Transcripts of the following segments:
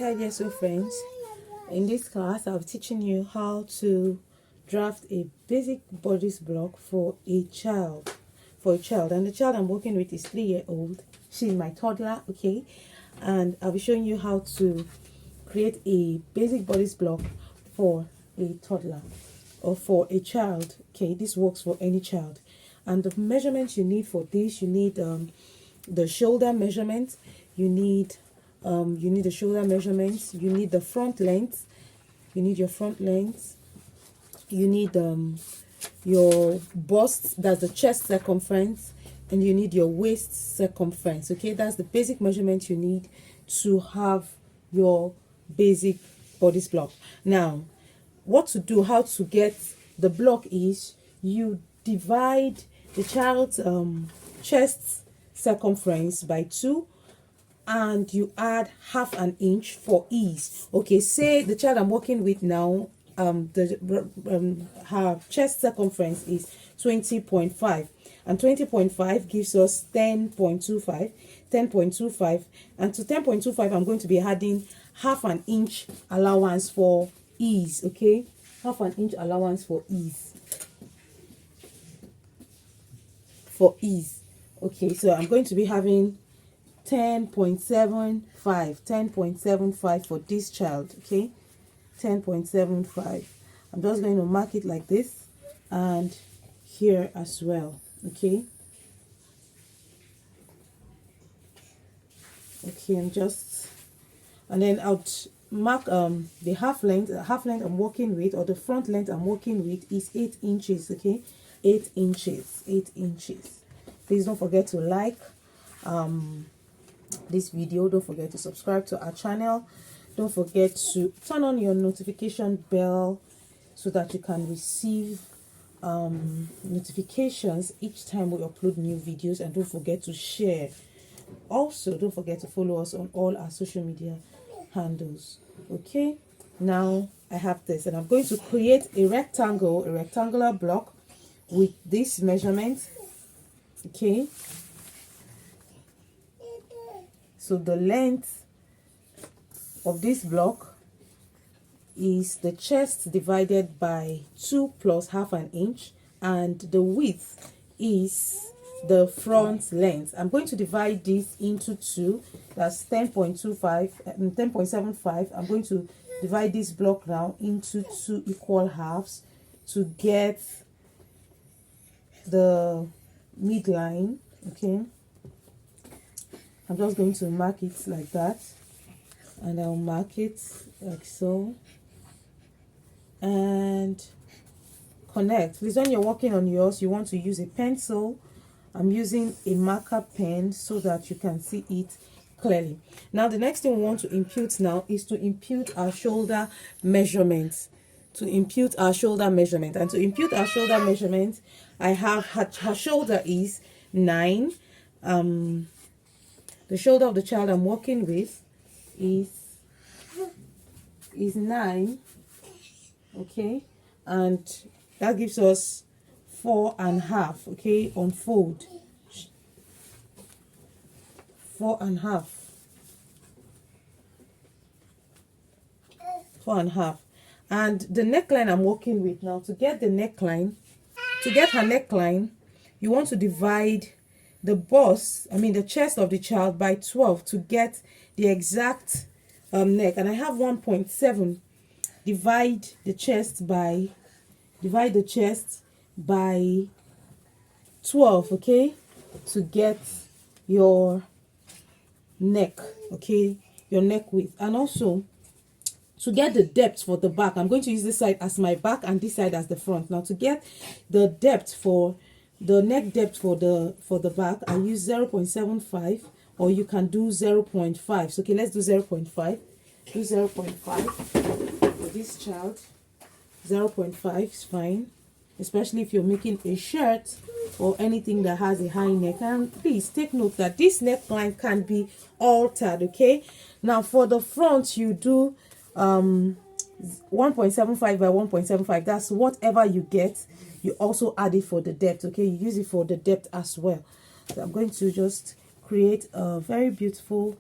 Hi dear so friends, in this class I'll be teaching you how to draft a basic bodice block for a child, and the child I'm working with is 3-year-old. She's my toddler, okay, and I'll be showing you how to create a basic bodice block for a toddler or for a child. Okay, this works for any child, and the measurements you need for this, you need the shoulder measurement, you need the shoulder measurements, you need the front length, you need your front length, you need your bust, that's the chest circumference, and you need your waist circumference. Okay, that's the basic measurement you need to have your basic bodice block. Now, what to do, how to get the block is you divide the child's chest circumference by 2 and you add half an inch for ease. Okay, say the child I'm working with now, her chest circumference is 20.5, and 20.5 gives us 10.25, and to 10.25 I'm going to be adding half an inch allowance for ease. Okay, half an inch allowance for ease. Okay, so I'm going to be having 10.75 for this child. Okay, 10.75. I'm just going to mark it like this, and here as well. Okay, and then I'll mark the half length I'm working with, or the front length I'm working with, is 8 inches. Okay, 8 inches. Please don't forget to like this video. Don't forget to subscribe to our channel. Don't forget to turn on your notification bell so that you can receive notifications each time we upload new videos, and don't forget to share. Also, don't forget to follow us on all our social media handles. Okay, now I have this, and I'm going to create a rectangular block with this measurement. Okay, so the length of this block is the chest divided by 2 plus half an inch, and the width is the front length. I'm going to divide this into 2. That's 10.25 and 10.75. I'm going to divide this block now into 2 equal halves to get the midline. Okay, I'm just going to mark it like that, and I'll mark it like so, and connect. Please, when you're working on yours, you want to use a pencil. I'm using a marker pen so that you can see it clearly. Now, the next thing we want to impute now is to impute our shoulder measurements. And to impute our shoulder measurement, I have her shoulder is 9. The shoulder of the child I'm working with is 9. Okay, and that gives us 4.5. Okay, unfold 4.5. And the neckline I'm working with now, to get her neckline, you want to divide the the chest of the child by 12 to get the exact neck. And I have 1.7. Divide the chest by 12. Okay, to get your neck. Okay, your neck width. And also, to get the depth for the back, I'm going to use this side as my back and this side as the front. Now, to get the depth for the neck depth for the back, I use 0.75, or you can do 0.5. So, okay, let's do 0.5. Do 0.5 for this child. 0.5 is fine, especially if you're making a shirt or anything that has a high neck. And please take note that this neckline can be altered. Okay, now for the front, you do 1.75 by 1.75. That's whatever you get, you also add it for the depth. Okay, you use it for the depth as well. So I'm going to just create a very beautiful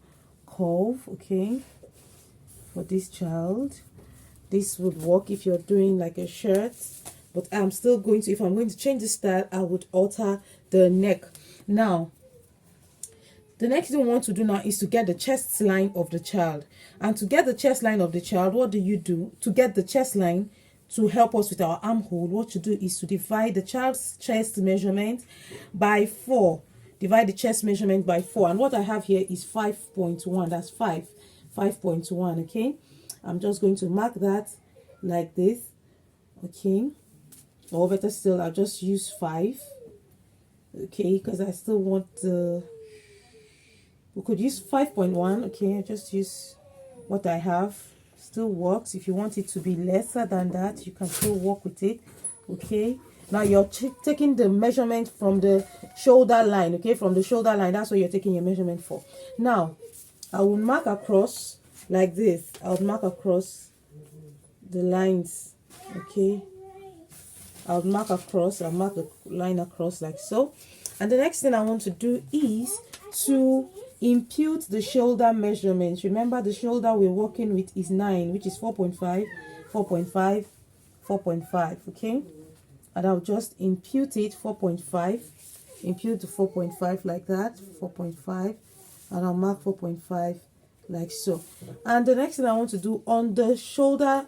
curve. Okay, for this child. This would work if you're doing like a shirt, but I'm still going to, if I'm going to change the style, I would alter the neck. Now the next thing we want to do now is to get the chest line of the child. And to get the chest line of the child, what do you do? To get the chest line to help us with our armhole, what you do is to divide the child's chest measurement by 4. Divide the chest measurement by 4. And what I have here is 5.1. That's 5.1, okay? I'm just going to mark that like this, okay? Or better still, I'll just use 5, okay? Because I still want the... We could use 5.1, okay? Just use what I have. Still works. If you want it to be lesser than that, you can still work with it, okay? Now you're taking the measurement from the shoulder line, okay? From the shoulder line, that's what you're taking your measurement for. Now, I will mark across like this. I'll mark across the lines, okay? I'll mark across. I'll mark the line across like so. And the next thing I want to do is to impute the shoulder measurements. Remember, the shoulder we're working with is 9, which is 4.5, 4.5, 4.5, okay? And I'll just impute it 4.5, impute the 4.5 like that, 4.5, and I'll mark 4.5 like so. And the next thing I want to do on the shoulder,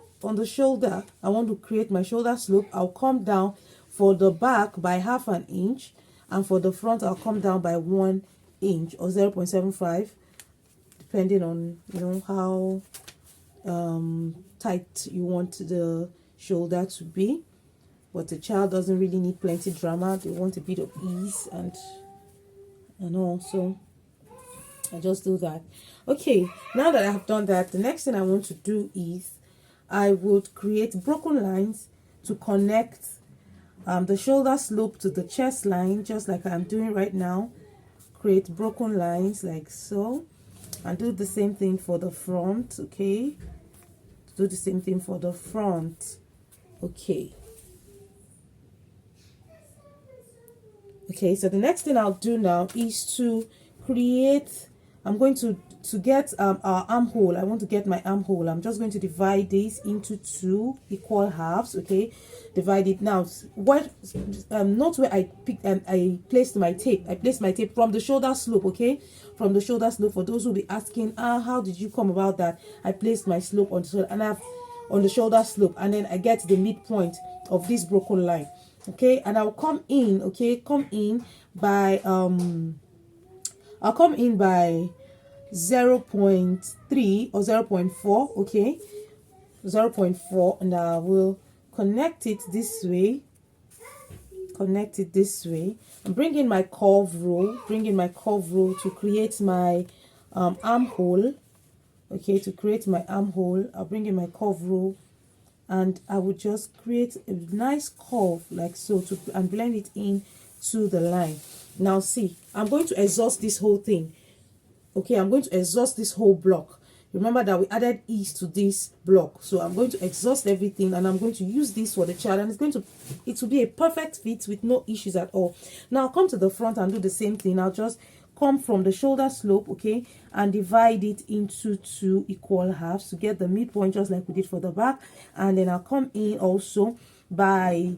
I want to create my shoulder slope. I'll come down for the back by 1/2 inch, and for the front I'll come down by 1 inch or 0.75, depending on, you know, how tight you want the shoulder to be. But the child doesn't really need plenty drama. They want a bit of ease and all. So I just do that. Okay, now that I have done that, the next thing I want to do is I would create broken lines to connect the shoulder slope to the chest line, just like I'm doing right now. Create broken lines like so, and do the same thing for the front, okay? Do the same thing for the front, okay? Okay, so the next thing I'll do now is to create, I'm going to get our armhole. I want to get my armhole. I'm just going to divide this into 2 equal halves, okay? Divide it now. What not where I picked I placed my tape. I placed my tape from the shoulder slope, okay? From the shoulder slope. For those who will be asking, how did you come about that? I placed my slope on the shoulder, and I've on the shoulder slope, and then I get the midpoint of this broken line, okay? And I'll come in, okay? Come in by I'll come in by 0.3 or 0.4, okay? 0.4, and I will connect it this way. Connect it this way. And bring in my curve rule. Bring in my curve rule to create my armhole. Okay, to create my armhole, I'll bring in my curve rule, and I will just create a nice curve like so and blend it in to the line. Now see, I'm going to exhaust this whole thing. Okay, I'm going to exhaust this whole block. Remember that we added ease to this block, so I'm going to exhaust everything, and I'm going to use this for the child, and it will be a perfect fit with no issues at all. Now I'll come to the front and do the same thing. I'll just come from the shoulder slope, okay, and divide it into 2 equal halves to get the midpoint, just like we did for the back. And then I'll come in also by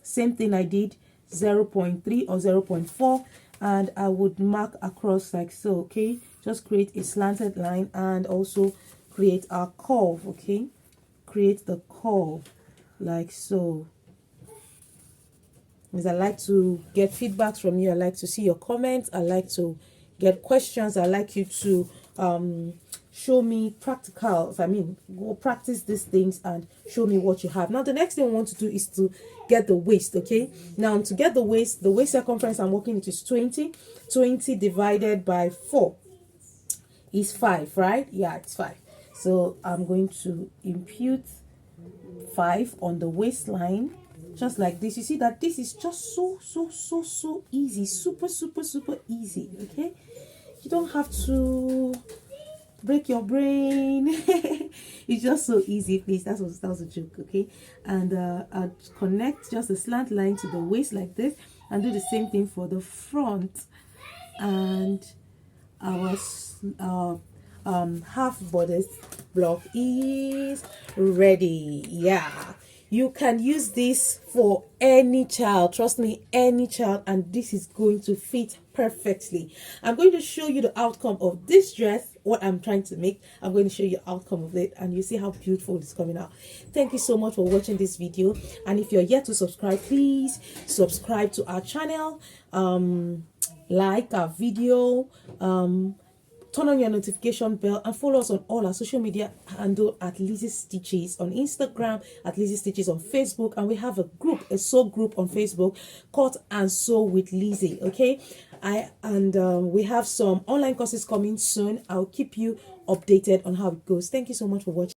same thing I did, 0.3 or 0.4, and I would mark across like so, okay? Just create a slanted line and also create our curve, okay? Create the curve like so. Because I like to get feedbacks from you. I like to see your comments. I like to get questions. I like you to show me practicals. I mean, go practice these things and show me what you have. Now, the next thing I want to do is to get the waist, okay? Now, to get the waist circumference I'm working with is 20. 20 divided by 4 is 5, right? Yeah, it's 5. So, I'm going to impute 5 on the waistline. Just like this. You see that this is just so easy. Super easy, okay? You don't have to break your brain. It's just so easy, please. That was a joke, okay? And I'll connect just a slant line to the waist like this, and do the same thing for the front. And our half bodice block is ready. Yeah, you can use this for any child, trust me, any child, and this is going to fit perfectly. I'm going to show you the outcome of this dress, what I'm trying to make. I'm going to show you the outcome of it, and you see how beautiful it's coming out. Thank you so much for watching this video, and if you're yet to subscribe, please subscribe to our channel, like our video, turn on your notification bell, and follow us on all our social media handle at Lizzie Stitches on Instagram, at Lizzie Stitches on Facebook, and we have a group, a sew group on Facebook, Cut and Sew with Lizzie. Okay, we have some online courses coming soon. I'll keep you updated on how it goes. Thank you so much for watching.